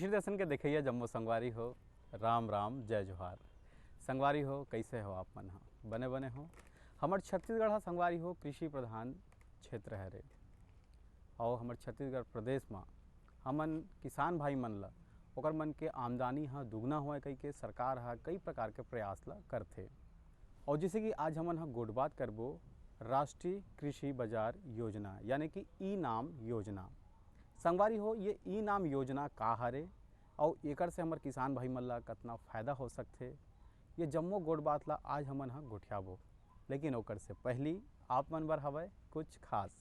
कृषि दर्शन के देखिए जम्मो संगवारी हो, राम राम जय जोहार। संगवारी हो, कैसे हो आप मन बने बने हो। हमर छत्तीसगढ़ संगवारी हो कृषि प्रधान क्षेत्र है रे। और हमर छत्तीसगढ़ प्रदेश में हमन किसान भाई मन ला ओकर मन के आमदनी दुगना होए कई के सरकार कई प्रकार के प्रयास ला करथे। और जैसे कि आज हमन गोट बात करबो राष्ट्रीय कृषि बाजार योजना यानी कि ई नाम योजना। संगवारी हो, ये ई नाम योजना का हरे और एकर से हमर किसान भाई मन ला कतना फायदा हो सकथे, ये जम्मो गोट बात ला आज हमन गोठियाबो। लेकिन ओकर से पहली आप मन बर हवय कुछ खास।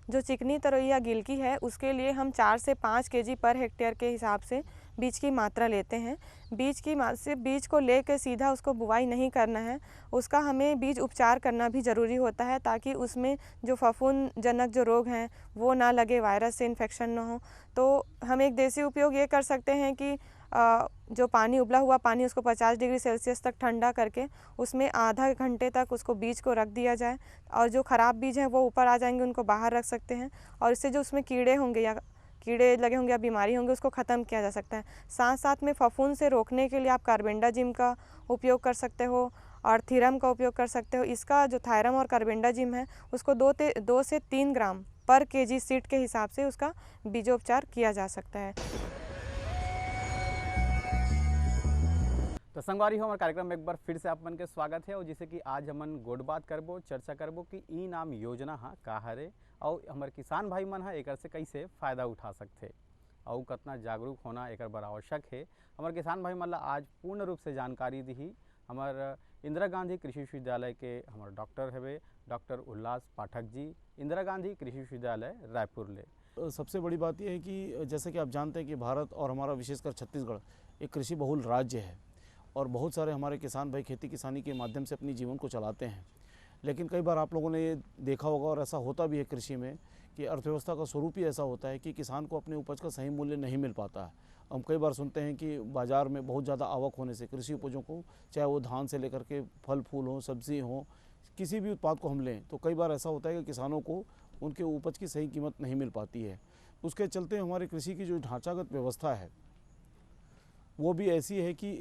जो चिकनी तरोइया गिलकी है उसके लिए हम 4 से 5 केजी पर हेक्टेयर के हिसाब से बीज की मात्रा लेते हैं। सिर्फ बीज को लेकर सीधा उसको बुवाई नहीं करना है, उसका हमें बीज उपचार करना भी ज़रूरी होता है ताकि उसमें जो फफूंदजनक जो रोग हैं वो ना लगे, वायरस से इन्फेक्शन ना हो। तो हम एक देसी उपयोग ये कर सकते हैं कि जो पानी, उबला हुआ पानी, उसको 50 डिग्री सेल्सियस तक ठंडा करके उसमें आधा घंटे तक उसको बीज को रख दिया जाए और जो ख़राब बीज हैं वो ऊपर आ जाएंगे, उनको बाहर रख सकते हैं। और इससे जो उसमें कीड़े लगे होंगे या बीमारी होंगे उसको ख़त्म किया जा सकता है। साथ साथ में फफूंद से रोकने के लिए आप कार्बेंडाजिम का उपयोग कर सकते हो और थीरम का उपयोग कर सकते हो। इसका जो थायरम और कार्बेंडाजिम है उसको 2 से 3 ग्राम पर केजी सीड के हिसाब से उसका बीजोपचार किया जा सकता है। तो संगवारी हो, हमारे कार्यक्रम में एक बार फिर से आप मन के स्वागत है। और जैसे कि आज हमन गोट बात करबो, चर्चा करबो कि ई नाम योजना का हरे और हमारे किसान भाई मन एकर से कैसे फ़ायदा उठा सकते और कतना जागरूक होना एकर बर आवश्यक है। हमारे किसान भाई मन ला आज पूर्ण रूप से जानकारी दी हमार इंदिरा गांधी कृषि विश्वविद्यालय के हमारे डॉक्टर है डॉक्टर उल्लास पाठक जी, इंदिरा गांधी कृषि विश्वविद्यालय रायपुर ले। सबसे बड़ी बात यह है कि जैसे कि आप जानते हैं कि भारत और हमारा विशेषकर छत्तीसगढ़ एक कृषि बहुल राज्य है और बहुत सारे हमारे किसान भाई खेती किसानी के माध्यम से अपनी जीवन को चलाते हैं। लेकिन कई बार आप लोगों ने ये देखा होगा और ऐसा होता भी है कृषि में कि अर्थव्यवस्था का स्वरूप ही ऐसा होता है कि किसान को अपने उपज का सही मूल्य नहीं मिल पाता है। हम कई बार सुनते हैं कि बाज़ार में बहुत ज़्यादा आवक होने से कृषि उपजों को, चाहे वो धान से लेकर के फल फूल हों, सब्जी हों, किसी भी उत्पाद को हम लें तो कई बार ऐसा होता है कि किसानों को उनके उपज की सही कीमत नहीं मिल पाती है। उसके चलते हमारे कृषि की जो ढांचागत व्यवस्था है वो भी ऐसी है कि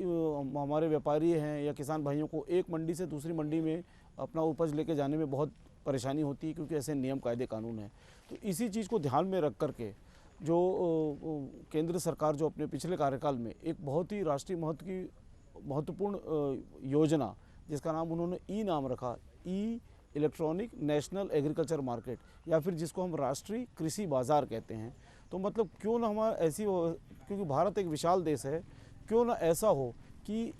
हमारे व्यापारी हैं या किसान भाइयों को एक मंडी से दूसरी मंडी में अपना उपज लेके जाने में बहुत परेशानी होती है, क्योंकि ऐसे नियम कायदे कानून हैं। तो इसी चीज़ को ध्यान में रख करके जो केंद्र सरकार जो अपने पिछले कार्यकाल में एक बहुत ही राष्ट्रीय महत्वपूर्ण योजना, जिसका नाम उन्होंने ई नाम रखा, ई इलेक्ट्रॉनिक नेशनल एग्रीकल्चर मार्केट, या फिर जिसको हम राष्ट्रीय कृषि बाज़ार कहते हैं। तो मतलब क्यों ना हमारा ऐसी हो, क्योंकि भारत एक विशाल देश है, क्यों ना ऐसा हो कि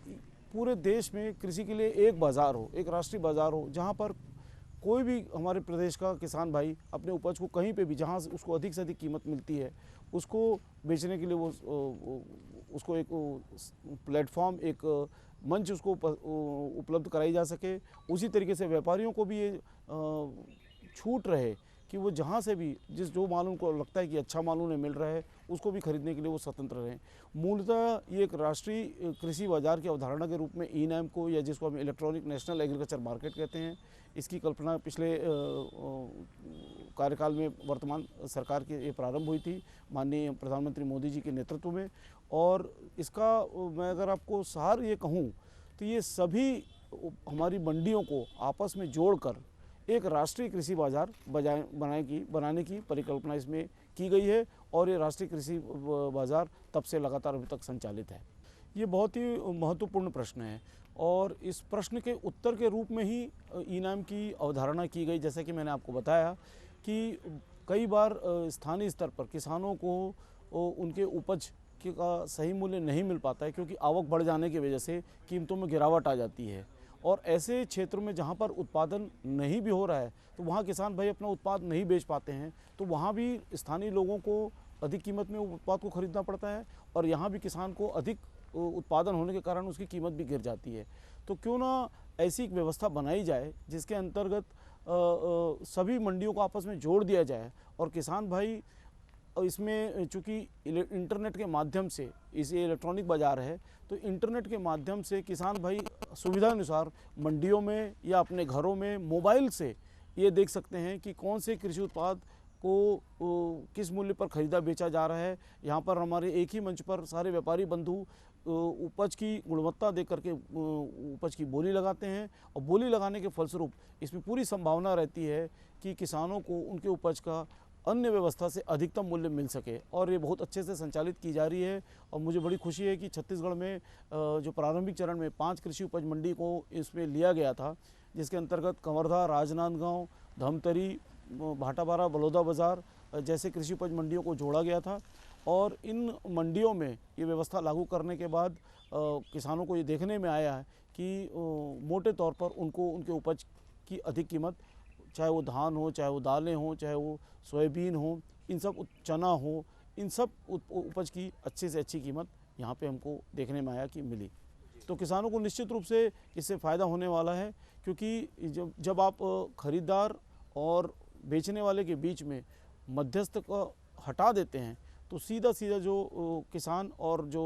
पूरे देश में कृषि के लिए एक बाज़ार हो, एक राष्ट्रीय बाज़ार हो, जहाँ पर कोई भी हमारे प्रदेश का किसान भाई अपने उपज को कहीं पे भी, जहाँ उसको अधिक से अधिक कीमत मिलती है, उसको बेचने के लिए उसको एक प्लेटफॉर्म, एक मंच उसको उपलब्ध कराई जा सके। उसी तरीके से व्यापारियों को भी ये छूट रहे कि वो जहाँ से भी जो माल उनको लगता है कि अच्छा माल उन्हें मिल रहा है उसको भी खरीदने के लिए वो स्वतंत्र रहें। मूलतः ये एक राष्ट्रीय कृषि बाजार की अवधारणा के रूप में ई नाम को, या जिसको हम इलेक्ट्रॉनिक नेशनल एग्रीकल्चर मार्केट कहते हैं, इसकी कल्पना पिछले कार्यकाल में वर्तमान सरकार की ये प्रारंभ हुई थी माननीय प्रधानमंत्री मोदी जी के नेतृत्व में। और इसका मैं अगर आपको सार ये कहूँ तो ये सभी हमारी मंडियों को आपस में जोड़कर एक राष्ट्रीय कृषि बाजार बनाने की परिकल्पना इसमें की गई है। और ये राष्ट्रीय कृषि बाजार तब से लगातार अभी तक संचालित है। ये बहुत ही महत्वपूर्ण प्रश्न है और इस प्रश्न के उत्तर के रूप में ही ई नाम की अवधारणा की गई। जैसे कि मैंने आपको बताया कि कई बार स्थानीय स्तर पर किसानों को उनके उपज का सही मूल्य नहीं मिल पाता है, क्योंकि आवक बढ़ जाने की वजह से कीमतों में गिरावट आ जाती है। और ऐसे क्षेत्रों में जहाँ पर उत्पादन नहीं भी हो रहा है तो वहाँ किसान भाई अपना उत्पाद नहीं बेच पाते हैं, तो वहाँ भी स्थानीय लोगों को अधिक कीमत में उत्पाद को खरीदना पड़ता है और यहाँ भी किसान को अधिक उत्पादन होने के कारण उसकी कीमत भी गिर जाती है। तो क्यों ना ऐसी एक व्यवस्था बनाई जाए जिसके अंतर्गत सभी मंडियों को आपस में जोड़ दिया जाए और किसान भाई और इसमें चूँकि इंटरनेट के माध्यम से इसे इलेक्ट्रॉनिक बाज़ार है, तो इंटरनेट के माध्यम से किसान भाई सुविधा अनुसार मंडियों में या अपने घरों में मोबाइल से ये देख सकते हैं कि कौन से कृषि उत्पाद को किस मूल्य पर खरीदा बेचा जा रहा है। यहाँ पर हमारे एक ही मंच पर सारे व्यापारी बंधु उपज की गुणवत्ता देख करके उपज की बोली लगाते हैं, और बोली लगाने के फलस्वरूप इसमें पूरी संभावना रहती है कि किसानों को उनके उपज का अन्य व्यवस्था से अधिकतम मूल्य मिल सके, और ये बहुत अच्छे से संचालित की जा रही है। और मुझे बड़ी खुशी है कि छत्तीसगढ़ में जो प्रारंभिक चरण में 5 कृषि उपज मंडी को इसमें लिया गया था, जिसके अंतर्गत कवर्धा, राजनांदगांव, धमतरी, भाटापारा, बलौदा बाज़ार जैसे कृषि उपज मंडियों को जोड़ा गया था। और इन मंडियों में ये व्यवस्था लागू करने के बाद किसानों को ये देखने में आया है कि मोटे तौर पर उनको उनके उपज की अधिक कीमत, चाहे वो धान हो, चाहे वो दालें हों, चाहे वो सोयाबीन हो, इन सब चना हो, इन सब उपज की अच्छे से अच्छी कीमत यहाँ पे हमको देखने में आया कि मिली। तो किसानों को निश्चित रूप से इससे फ़ायदा होने वाला है, क्योंकि जब आप खरीदार और बेचने वाले के बीच में मध्यस्थ को हटा देते हैं, तो सीधा सीधा जो किसान और जो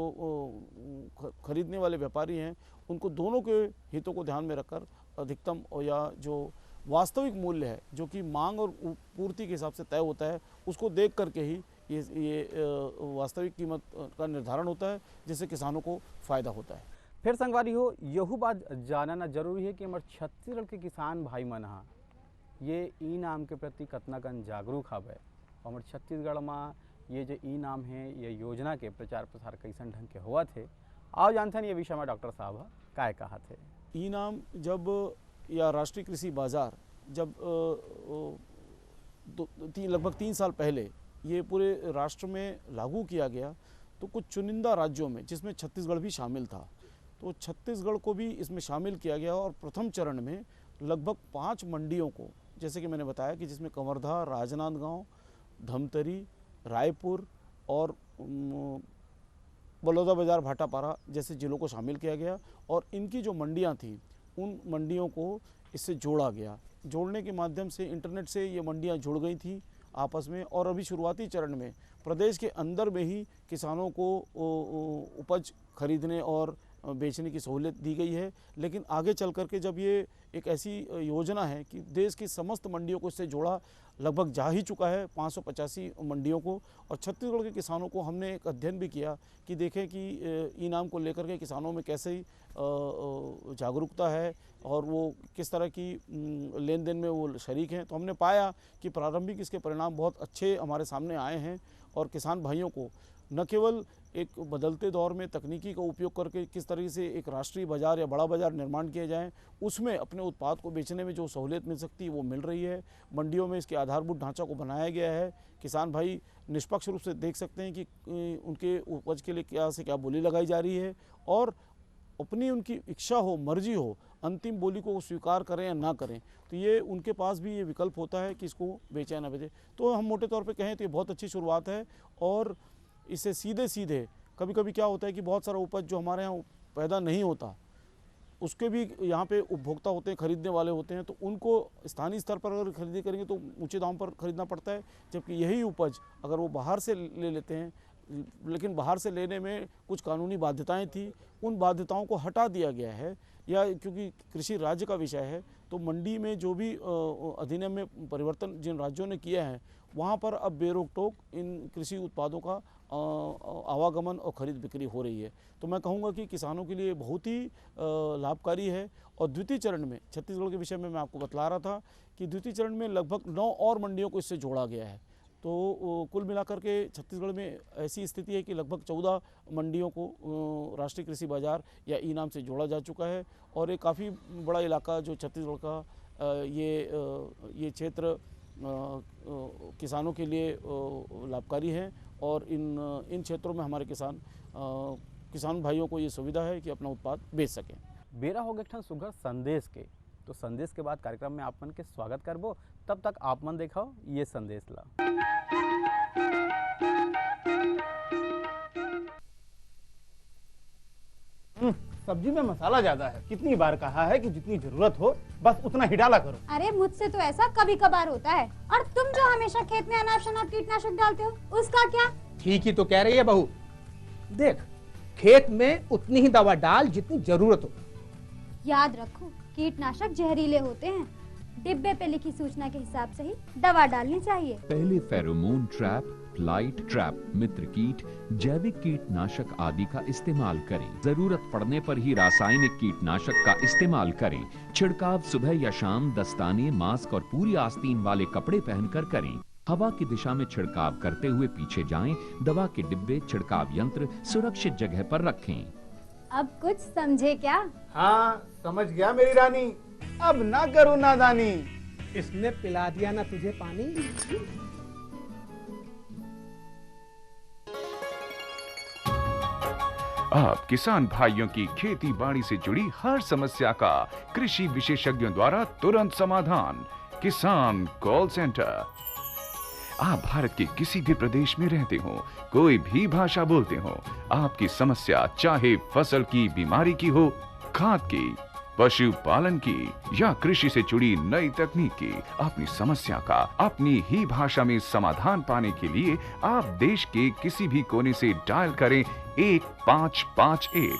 खरीदने वाले व्यापारी हैं, उनको दोनों के हितों को ध्यान में रखकर अधिकतम या जो वास्तविक मूल्य है, जो कि मांग और पूर्ति के हिसाब से तय होता है, उसको देख करके ही ये वास्तविक कीमत का निर्धारण होता है, जिससे किसानों को फ़ायदा होता है। फिर संगवारी हो, यहू बात जानना जरूरी है कि हमारे छत्तीसगढ़ के किसान भाई मन हा ये ई नाम के प्रति कतना कन जागरूक हवे। हमारे छत्तीसगढ़ में ये जो ई नाम है, ये योजना के प्रचार प्रसार कैसन ढंग के हुआ थे, आओ जानते हैं ये विषय में डॉक्टर साहब काय कहा थे। ई नाम जब या राष्ट्रीय कृषि बाज़ार जब लगभग 3 साल पहले ये पूरे राष्ट्र में लागू किया गया, तो कुछ चुनिंदा राज्यों में, जिसमें छत्तीसगढ़ भी शामिल था, तो छत्तीसगढ़ को भी इसमें शामिल किया गया। और प्रथम चरण में लगभग 5 मंडियों को, जैसे कि मैंने बताया कि जिसमें कवर्धा, राजनांदगांव, धमतरी, रायपुर और बलौदा बाज़ार, भाटापारा जैसे ज़िलों को शामिल किया गया। और इनकी जो मंडियां थीं, उन मंडियों को इससे जोड़ा गया। जोड़ने के माध्यम से इंटरनेट से ये मंडियां जुड़ गई थी आपस में, और अभी शुरुआती चरण में प्रदेश के अंदर में ही किसानों को उपज खरीदने और बेचने की सहूलियत दी गई है। लेकिन आगे चल कर के जब ये एक ऐसी योजना है कि देश की समस्त मंडियों को इससे जोड़ा लगभग जा ही चुका है, 585 मंडियों को। और छत्तीसगढ़ के किसानों को हमने एक अध्ययन भी किया कि देखें कि ई नाम को लेकर के किसानों में कैसे जागरूकता है और वो किस तरह की लेन देन में वो शरीक हैं। तो हमने पाया कि प्रारंभिक इसके परिणाम बहुत अच्छे हमारे सामने आए हैं, और किसान भाइयों को न केवल एक बदलते दौर में तकनीकी का उपयोग करके किस तरीके से एक राष्ट्रीय बाज़ार या बड़ा बाज़ार निर्माण किया जाए, उसमें अपने उत्पाद को बेचने में जो सहूलियत मिल सकती है वो मिल रही है। मंडियों में इसके आधारभूत ढांचा को बनाया गया है। किसान भाई निष्पक्ष रूप से देख सकते हैं कि उनके उपज के लिए क्या से क्या बोली लगाई जा रही है, और अपनी उनकी इच्छा हो, मर्जी हो, अंतिम बोली को स्वीकार करें या ना करें, तो ये उनके पास भी ये विकल्प होता है कि इसको बेचे या ना बेचे। तो हम मोटे तौर पे कहें तो ये बहुत अच्छी शुरुआत है। और इससे सीधे सीधे कभी कभी क्या होता है कि बहुत सारा उपज जो हमारे यहाँ पैदा नहीं होता, उसके भी यहाँ पे उपभोक्ता होते हैं, खरीदने वाले होते हैं, तो उनको स्थानीय स्तर पर अगर खरीदी करेंगे तो ऊंचे दाम पर खरीदना पड़ता है। जबकि यही उपज अगर वो बाहर से ले लेते हैं, लेकिन बाहर से लेने में कुछ कानूनी बाध्यताएं थी, उन बाध्यताओं को हटा दिया गया है, या क्योंकि कृषि राज्य का विषय है, तो मंडी में जो भी अधिनियम में परिवर्तन जिन राज्यों ने किया है, वहाँ पर अब बेरोक टोक इन कृषि उत्पादों का आवागमन और खरीद बिक्री हो रही है। तो मैं कहूँगा कि किसानों के लिए बहुत ही लाभकारी है। और द्वितीय चरण में छत्तीसगढ़ के विषय में मैं आपको बतला रहा था कि द्वितीय चरण में लगभग 9 और मंडियों को इससे जोड़ा गया है। तो कुल मिलाकर के छत्तीसगढ़ में ऐसी स्थिति है कि लगभग 14 मंडियों को राष्ट्रीय कृषि बाज़ार या ई नाम से जोड़ा जा चुका है। और एक काफ़ी बड़ा इलाका जो छत्तीसगढ़ का ये क्षेत्र किसानों के लिए लाभकारी है। और इन क्षेत्रों में हमारे किसान भाइयों को ये सुविधा है कि अपना उत्पाद बेच सकें। बेरा हो गए सुघर संदेश के, तो संदेश के बाद कार्यक्रम में आप मन के स्वागत करबो। तब तक आप मन देखो ये संदेश ला। सब्जी में मसाला ज्यादा है। कितनी बार कहा है कि जितनी जरूरत हो बस उतना ही डाला करो। अरे मुझसे तो ऐसा कभी कभार होता है। और तुम जो हमेशा खेत में अनाप शनाप कीटनाशक डालते हो, उसका क्या? ठीक ही तो कह रही है बहू। देख, खेत में उतनी ही दवा डाल जितनी जरूरत हो। याद रखो, कीटनाशक जहरीले होते हैं। डिब्बे पे लिखी सूचना के हिसाब से ही दवा डालनी चाहिए। पहले फेरोमोन ट्रैप, फ्लाइट ट्रैप, मित्र कीट, जैविक कीटनाशक आदि का इस्तेमाल करें। जरूरत पड़ने पर ही रासायनिक कीटनाशक का इस्तेमाल करें। छिड़काव सुबह या शाम दस्ताने, मास्क और पूरी आस्तीन वाले कपड़े पहनकर करें। हवा की दिशा में छिड़काव करते हुए पीछे जाएं। दवा के डिब्बे, छिड़काव यंत्र सुरक्षित जगह पर रखें। अब कुछ समझे क्या? हाँ, समझ गया मेरी रानी। अब ना करो नादानी। इसने पिला दिया ना तुझे पानी। आप किसान भाइयों की खेती बाड़ी से जुड़ी हर समस्या का कृषि विशेषज्ञों द्वारा तुरंत समाधान। किसान कॉल सेंटर। आप भारत के किसी भी प्रदेश में रहते हो, कोई भी भाषा बोलते हो, आपकी समस्या चाहे फसल की बीमारी की हो, खाद की, पशुपालन की या कृषि से जुड़ी नई तकनीक की, अपनी समस्या का अपनी ही भाषा में समाधान पाने के लिए आप देश के किसी भी कोने से डायल करें 1551।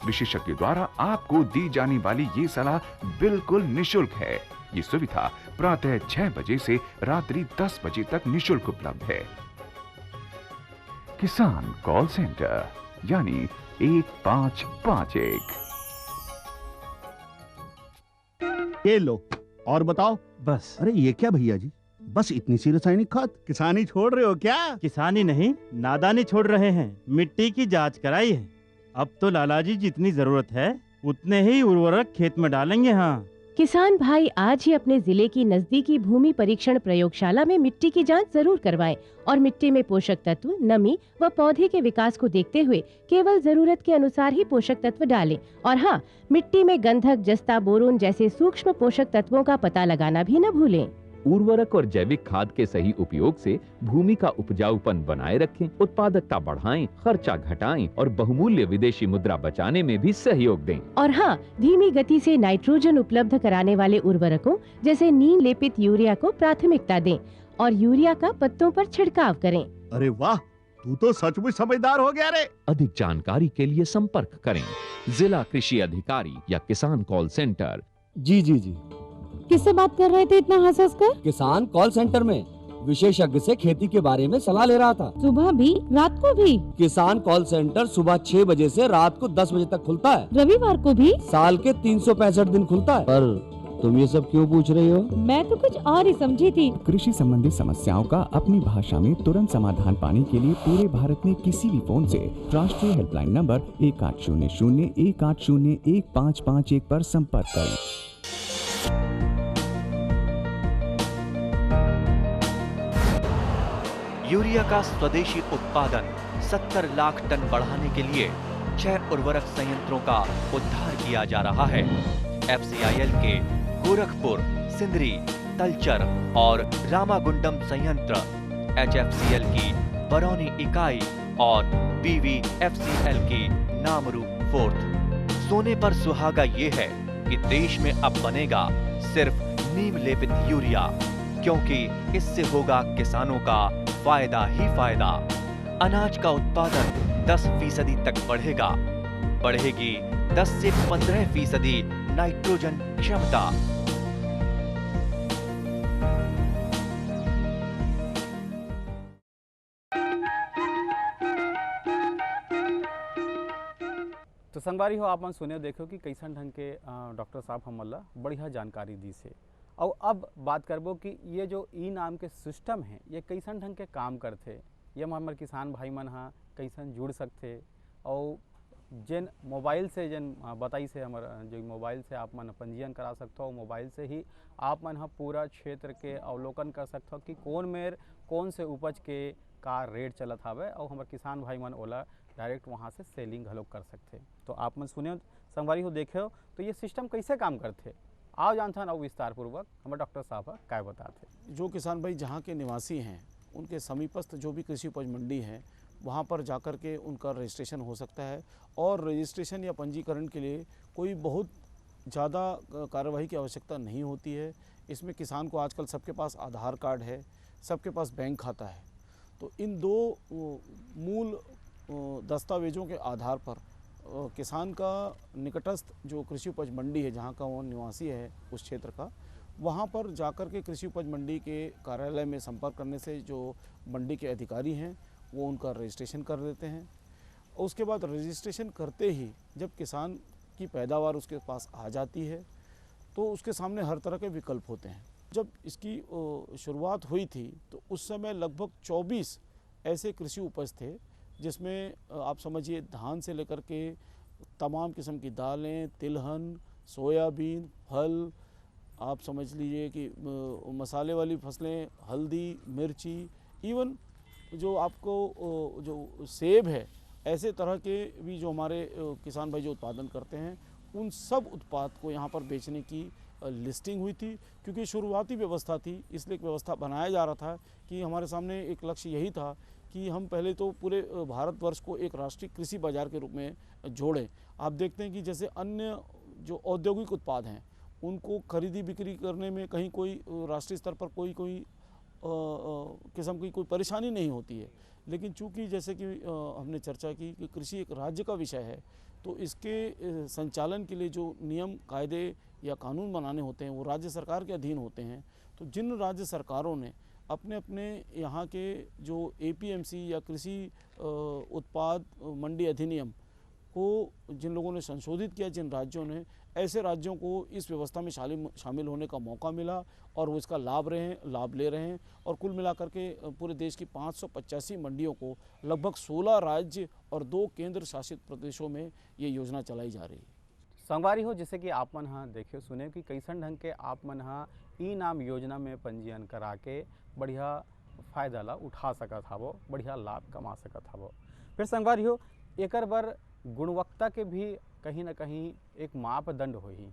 विशेषज्ञ द्वारा आपको दी जाने वाली ये सलाह बिल्कुल निशुल्क है। ये सुविधा प्रातः 6 बजे से रात्रि 10 बजे तक निशुल्क उपलब्ध है। किसान कॉल सेंटर यानी 1551। ये लो और बताओ। बस। अरे ये क्या भैया जी, बस इतनी सी रासायनिक खाद? किसानी छोड़ रहे हो क्या? किसानी नहीं, नादानी छोड़ रहे हैं। मिट्टी की जांच कराई है। अब तो लालाजी जितनी जरूरत है उतने ही उर्वरक खेत में डालेंगे। हाँ, किसान भाई आज ही अपने जिले की नजदीकी भूमि परीक्षण प्रयोगशाला में मिट्टी की जांच जरूर करवाएं और मिट्टी में पोषक तत्व, नमी व पौधे के विकास को देखते हुए केवल जरूरत के अनुसार ही पोषक तत्व डालें। और हाँ, मिट्टी में गंधक, जस्ता, बोरोन जैसे सूक्ष्म पोषक तत्वों का पता लगाना भी न भूलें। उर्वरक और जैविक खाद के सही उपयोग से भूमि का उपजाऊपन बनाए रखें, उत्पादकता बढ़ाएं, खर्चा घटाएं और बहुमूल्य विदेशी मुद्रा बचाने में भी सहयोग दें। और हाँ, धीमी गति से नाइट्रोजन उपलब्ध कराने वाले उर्वरकों जैसे नीम लेपित यूरिया को प्राथमिकता दें और यूरिया का पत्तों पर छिड़काव करें। अरे वाह, तू तो सचमुच समझदार हो गया रे। अधिक जानकारी के लिए संपर्क करें जिला कृषि अधिकारी या किसान कॉल सेंटर। जी जी जी। किससे बात कर रहे थे इतना हंस हंस कर? किसान कॉल सेंटर में विशेषज्ञ से खेती के बारे में सलाह ले रहा था। सुबह भी, रात को भी? किसान कॉल सेंटर सुबह 6 बजे से रात को 10 बजे तक खुलता है। रविवार को भी? साल के 365 दिन खुलता है। पर तुम ये सब क्यों पूछ रही हो? मैं तो कुछ और ही समझी थी। कृषि संबंधी समस्याओं का अपनी भाषा में तुरंत समाधान पाने के लिए पूरे भारत में किसी भी फोन से राष्ट्रीय हेल्पलाइन नंबर 1800-180-1551 पर संपर्क करें। यूरिया का स्वदेशी उत्पादन 70 लाख टन बढ़ाने के लिए 6 उर्वरक संयंत्रों का उद्धार किया जा रहा है। FCIL के गोरखपुर, सिंदरी, तलचर और रामागुंडम संयंत्र, HFCL की बरौनी इकाई और BVFCL की नामरू फोर्थ। सोने पर सुहागा ये है कि देश में अब बनेगा सिर्फ नीम लेपित यूरिया, क्योंकि इससे होगा किसानों का फायदा ही फायदा। अनाज का उत्पादन 10% तक बढ़ेगा। बढ़ेगी 10 से 15% नाइट्रोजन क्षमता। तो संगवारी हो, आप मन सुने देखो कि कैसन ढंग के डॉक्टर साहब हमला बढ़िया जानकारी दी से। और अब बात करबो कि ये जो ई नाम के सिस्टम है ये कैसन ढंग के काम करते, ये हमारे किसान भाई मन हाँ कैसन जुड़ सकते। और जिन मोबाइल से जिन बताई से हमारा जो मोबाइल से आप मन पंजीयन करा सकते हो, मोबाइल से ही आप मन हाँ पूरा क्षेत्र के अवलोकन कर सकते हो कि कौन मेर कौन से उपज के का रेट चलत हवे और हमारे किसान भाई मन ओला डायरेक्ट वहाँ से सेलिंग घलोक कर सकते। तो आप मन सुने संगवारी हो देखे हो तो ये सिस्टम कैसे काम करते, आओ जानते हैं विस्तार पूर्वक हमारे डॉक्टर साहब क्या बताते। जो किसान भाई जहाँ के निवासी हैं उनके समीपस्थ जो भी कृषि उपज मंडी है वहाँ पर जाकर के उनका रजिस्ट्रेशन हो सकता है। और रजिस्ट्रेशन या पंजीकरण के लिए कोई बहुत ज़्यादा कार्यवाही की आवश्यकता नहीं होती है। इसमें किसान को आजकल सबके पास आधार कार्ड है, सबके पास बैंक खाता है, तो इन दो मूल दस्तावेज़ों के आधार पर किसान का निकटस्थ जो कृषि उपज मंडी है, जहाँ का वो निवासी है उस क्षेत्र का, वहाँ पर जाकर के कृषि उपज मंडी के कार्यालय में संपर्क करने से जो मंडी के अधिकारी हैं वो उनका रजिस्ट्रेशन कर देते हैं। उसके बाद रजिस्ट्रेशन करते ही जब किसान की पैदावार उसके पास आ जाती है तो उसके सामने हर तरह के विकल्प होते हैं। जब इसकी शुरुआत हुई थी तो उस समय लगभग 24 ऐसे कृषि उपज थे, जिसमें आप समझिए धान से लेकर के तमाम किस्म की दालें, तिलहन, सोयाबीन, फल, आप समझ लीजिए कि मसाले वाली फसलें, हल्दी, मिर्ची, इवन जो आपको जो सेब है, ऐसे तरह के भी जो हमारे किसान भाई जो उत्पादन करते हैं, उन सब उत्पाद को यहाँ पर बेचने की लिस्टिंग हुई थी। क्योंकि शुरुआती व्यवस्था थी, इसलिए एक व्यवस्था बनाया जा रहा था कि हमारे सामने एक लक्ष्य यही था कि हम पहले तो पूरे भारतवर्ष को एक राष्ट्रीय कृषि बाजार के रूप में जोड़ें। आप देखते हैं कि जैसे अन्य जो औद्योगिक उत्पाद हैं उनको खरीदी बिक्री करने में कहीं कोई राष्ट्रीय स्तर पर कोई किस्म की कोई परेशानी नहीं होती है, लेकिन चूंकि जैसे कि हमने चर्चा की कि कृषि एक राज्य का विषय है, तो इसके संचालन के लिए जो नियम, कायदे या कानून बनाने होते हैं वो राज्य सरकार के अधीन होते हैं। तो जिन राज्य सरकारों ने अपने अपने यहाँ के जो APMC या कृषि उत्पाद मंडी अधिनियम को जिन लोगों ने संशोधित किया, जिन राज्यों ने, ऐसे राज्यों को इस व्यवस्था में शामिल होने का मौका मिला और वो इसका लाभ ले रहे हैं। और कुल मिलाकर के पूरे देश की 585 मंडियों को लगभग 16 राज्य और 2 केंद्र शासित प्रदेशों में ये योजना चलाई जा रही है। संगवारी हो, जैसे कि आप मन हाँ देखियो सुने कि कैसन ढंग के आप मन हाँ ई-नाम योजना में पंजीयन करा के बढ़िया फ़ायदा ला उठा सकत हवो, बढ़िया लाभ कमा सकत हवो। फिर संगवारी हो, एकर बर गुणवत्ता के भी कहीं ना कहीं एक मापदंड होही।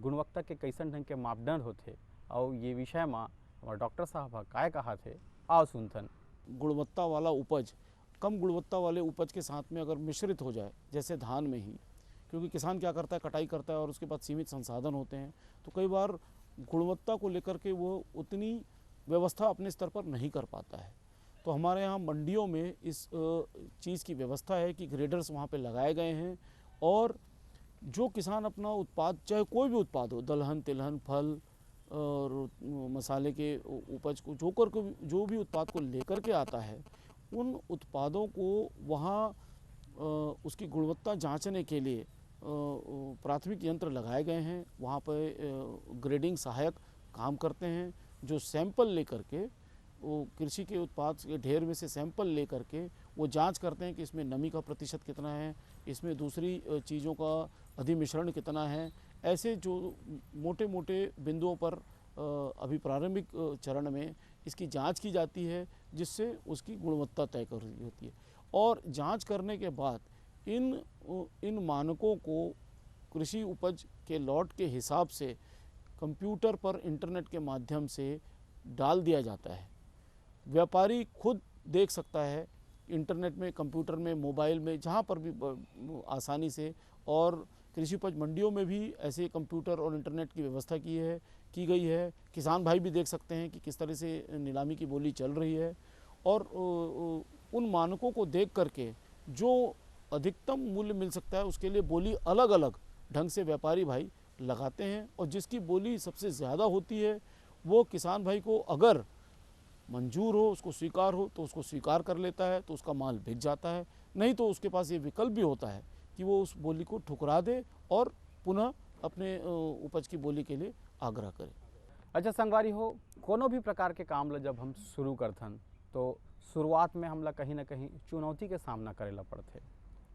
गुणवत्ता के कैसन ढंग के मापदंड होते और ये विषय में हमारे डॉक्टर साहब काय कहा थे, आओ सुनथन। गुणवत्ता वाला उपज कम गुणवत्ता वाले उपज के साथ में अगर मिश्रित हो जाए, जैसे धान में ही, क्योंकि किसान क्या करता है, कटाई करता है और उसके बाद सीमित संसाधन होते हैं, तो कई बार गुणवत्ता को लेकर के वो उतनी व्यवस्था अपने स्तर पर नहीं कर पाता है। तो हमारे यहाँ मंडियों में इस चीज़ की व्यवस्था है कि ग्रेडर्स वहाँ पे लगाए गए हैं और जो किसान अपना उत्पाद, चाहे कोई भी उत्पाद हो, दलहन, तिलहन, फल और मसाले के उपज को जो भी उत्पाद को लेकर के आता है, उन उत्पादों को वहाँ उसकी गुणवत्ता जांचने के लिए प्राथमिक यंत्र लगाए गए हैं। वहाँ पर ग्रेडिंग सहायक काम करते हैं, जो सैंपल लेकर के वो कृषि के उत्पाद के ढेर में से सैंपल लेकर के वो जांच करते हैं कि इसमें नमी का प्रतिशत कितना है, इसमें दूसरी चीज़ों का अधिमिश्रण कितना है। ऐसे जो मोटे मोटे बिंदुओं पर अभी प्रारंभिक चरण में इसकी जांच की जाती है, जिससे उसकी गुणवत्ता तय कर रही होती है। और जांच करने के बाद इन मानकों को कृषि उपज के लॉट के हिसाब से कंप्यूटर पर इंटरनेट के माध्यम से डाल दिया जाता है। व्यापारी खुद देख सकता है इंटरनेट में, कंप्यूटर में, मोबाइल में, जहाँ पर भी आसानी से। और कृषि उपज मंडियों में भी ऐसे कंप्यूटर और इंटरनेट की व्यवस्था की गई है। किसान भाई भी देख सकते हैं कि किस तरह से नीलामी की बोली चल रही है। और उन मानकों को देख करके जो अधिकतम मूल्य मिल सकता है, उसके लिए बोली अलग अलग ढंग से व्यापारी भाई लगाते हैं। और जिसकी बोली सबसे ज़्यादा होती है वो किसान भाई को अगर मंजूर हो, उसको स्वीकार हो, तो उसको स्वीकार कर लेता है, तो उसका माल बिक जाता है। नहीं तो उसके पास ये विकल्प भी होता है कि वो उस बोली को ठुकरा दे और पुनः अपने उपज की बोली के लिए आग्रह करे। अच्छा संगवारी हो, कोनो भी प्रकार के काम ला जब हम शुरू करथन तो शुरुआत में हमला कहीं ना कहीं चुनौती के सामना करेला पड़ते।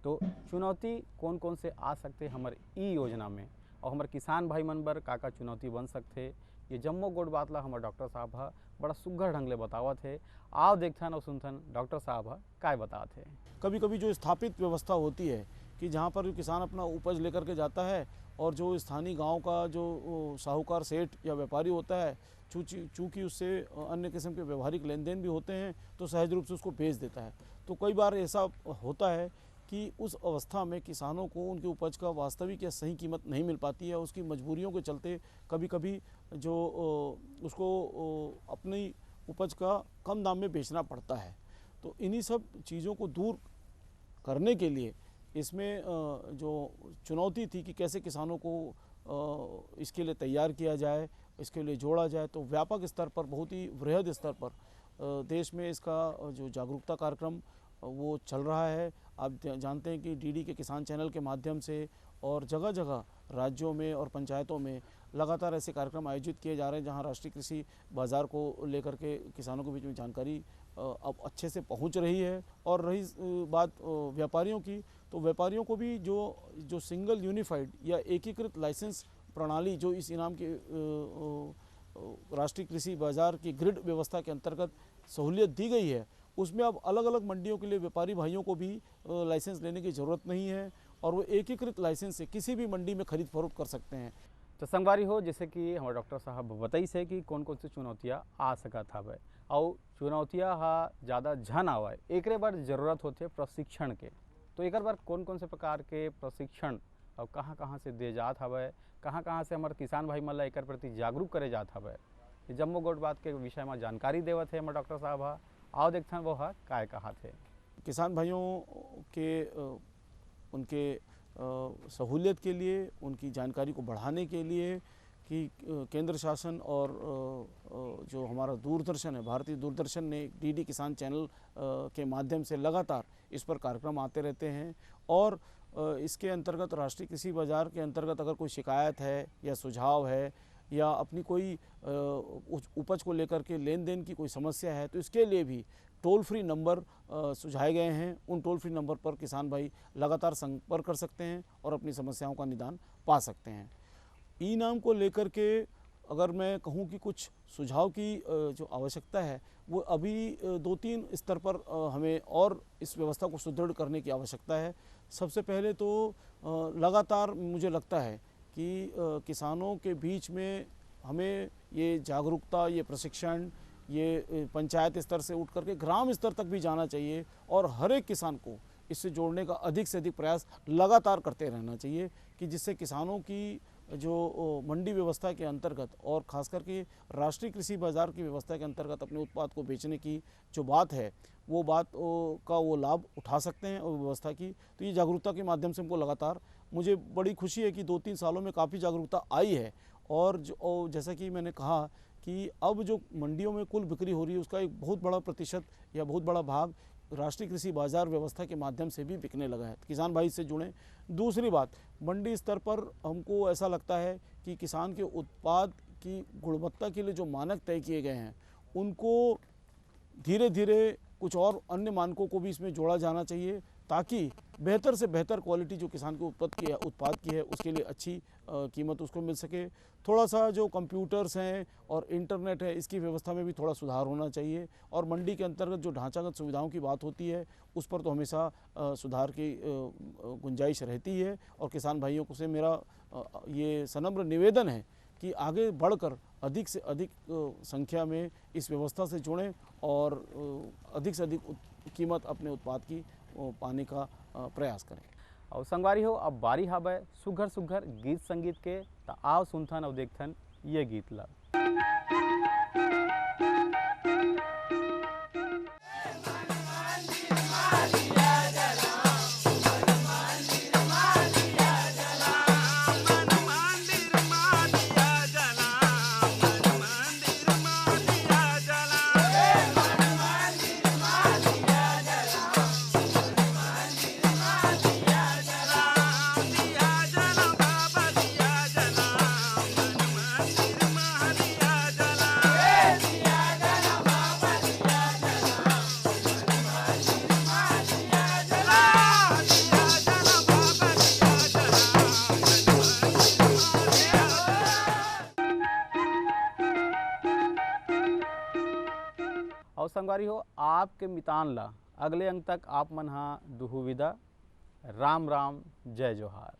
तो चुनौती कौन कौन से आ सकते हमारे ई योजना में, और हमारे किसान भाई मन बर का चुनौती बन सकते, ये जम्मो गोट बात ला हमारे डॉक्टर साहब बड़ा सुघर ढंग ले बतावत है। आओ देखथन और सुनथन डॉक्टर साहब काय बताते हैं। कभी कभी जो स्थापित व्यवस्था होती है कि जहाँ पर किसान अपना उपज लेकर के जाता है और जो स्थानीय गांव का जो साहूकार सेठ या व्यापारी होता है, चूँकि उससे अन्य किस्म के व्यवहारिक लेन देन भी होते हैं, तो सहज रूप से उसको बेच देता है। तो कई बार ऐसा होता है कि उस अवस्था में किसानों को उनकी उपज का वास्तविक या सही कीमत नहीं मिल पाती है। उसकी मजबूरियों के चलते कभी कभी जो उसको अपनी उपज का कम दाम में बेचना पड़ता है। तो इन्हीं सब चीज़ों को दूर करने के लिए इसमें जो चुनौती थी कि कैसे किसानों को इसके लिए तैयार किया जाए, इसके लिए जोड़ा जाए, तो व्यापक स्तर पर, बहुत ही वृहद स्तर पर देश में इसका जो जागरूकता कार्यक्रम वो चल रहा है। आप जानते हैं कि डीडी के किसान चैनल के माध्यम से और जगह जगह राज्यों में और पंचायतों में लगातार ऐसे कार्यक्रम आयोजित किए जा रहे हैं, जहां राष्ट्रीय कृषि बाज़ार को लेकर के किसानों के बीच में जानकारी अब अच्छे से पहुंच रही है। और रही बात व्यापारियों की, तो व्यापारियों को भी जो सिंगल यूनिफाइड या एकीकृत लाइसेंस प्रणाली जो इस इनाम के राष्ट्रीय कृषि बाज़ार की ग्रिड व्यवस्था के अंतर्गत सहूलियत दी गई है, उसमें अब अलग अलग मंडियों के लिए व्यापारी भाइयों को भी लाइसेंस लेने की ज़रूरत नहीं है और वो एकीकृत लाइसेंस से किसी भी मंडी में खरीद फरोख्त कर सकते हैं। तो संगवारी हो, जैसे कि हमारे डॉक्टर साहब बताई से कि कौन कौन सी चुनौतियाँ आ सकत हवे और चुनौतियाँ ज़्यादा झन आवे, एक बार ज़रूरत होती है प्रशिक्षण के। तो एक बार कौन कौन से प्रकार के प्रशिक्षण और कहाँ कहाँ से दे जात हवे, कहाँ कहाँ से हमारे किसान भाई मन ला एकर प्रति जागरूक करे जात हवे, जम्मो गोट बात के विषय में जानकारी देवत है हमारे डॉक्टर साहब। आओ देखते हैं वो काय कहा थे। किसान भाइयों के उनके सहूलियत के लिए, उनकी जानकारी को बढ़ाने के लिए कि केंद्र शासन और जो हमारा दूरदर्शन है, भारतीय दूरदर्शन ने डीडी किसान चैनल के माध्यम से लगातार इस पर कार्यक्रम आते रहते हैं। और इसके अंतर्गत राष्ट्रीय कृषि बाज़ार के अंतर्गत अगर कोई शिकायत है या सुझाव है या अपनी कोई उपज को लेकर के लेन देन की कोई समस्या है, तो इसके लिए भी टोल फ्री नंबर सुझाए गए हैं। उन टोल फ्री नंबर पर किसान भाई लगातार संपर्क कर सकते हैं और अपनी समस्याओं का निदान पा सकते हैं। ई नाम को लेकर के अगर मैं कहूँ कि कुछ सुझाव की जो आवश्यकता है, वो अभी 2-3 स्तर पर हमें और इस व्यवस्था को सुदृढ़ करने की आवश्यकता है। सबसे पहले तो लगातार मुझे लगता है कि किसानों के बीच में हमें ये जागरूकता, ये प्रशिक्षण, ये पंचायत स्तर से उठ करके ग्राम स्तर तक भी जाना चाहिए और हर एक किसान को इससे जोड़ने का अधिक से अधिक प्रयास लगातार करते रहना चाहिए, कि जिससे किसानों की जो मंडी व्यवस्था के अंतर्गत और ख़ास करके राष्ट्रीय कृषि बाज़ार की व्यवस्था के अंतर्गत अपने उत्पाद को बेचने की जो बात है, वो बात का वो लाभ उठा सकते हैं और व्यवस्था की। तो ये जागरूकता के माध्यम से हमको लगातार, मुझे बड़ी खुशी है कि 2-3 सालों में काफ़ी जागरूकता आई है। और जैसा कि मैंने कहा कि अब जो मंडियों में कुल बिक्री हो रही है, उसका एक बहुत बड़ा प्रतिशत या बहुत बड़ा भाग राष्ट्रीय कृषि बाज़ार व्यवस्था के माध्यम से भी बिकने लगा है। किसान भाई से जुड़ें। दूसरी बात, मंडी स्तर पर हमको ऐसा लगता है कि किसान के उत्पाद की गुणवत्ता के लिए जो मानक तय किए गए हैं, उनको धीरे धीरे कुछ और अन्य मानकों को भी इसमें जोड़ा जाना चाहिए, ताकि बेहतर से बेहतर क्वालिटी जो किसान के उत्पाद की है, उसके लिए अच्छी कीमत उसको मिल सके। थोड़ा सा जो कंप्यूटर्स हैं और इंटरनेट है, इसकी व्यवस्था में भी थोड़ा सुधार होना चाहिए। और मंडी के अंतर्गत जो ढांचागत सुविधाओं की बात होती है, उस पर तो हमेशा सुधार की गुंजाइश रहती है। और किसान भाइयों को से मेरा ये सनम्र निवेदन है कि आगे बढ़कर अधिक से अधिक संख्या में इस व्यवस्था से जुड़ें और अधिक से अधिक कीमत अपने उत्पाद की पाने का प्रयास करें। और संगवारी हो, अब बारी हवे सुघर सुघर गीत संगीत के, तो आओ सुनथन और देखथन ये गीत ला। और संगवारी हो, आपके मितान ला अगले अंक तक आप मन हा दुहु विदा। राम राम, जय जोहार।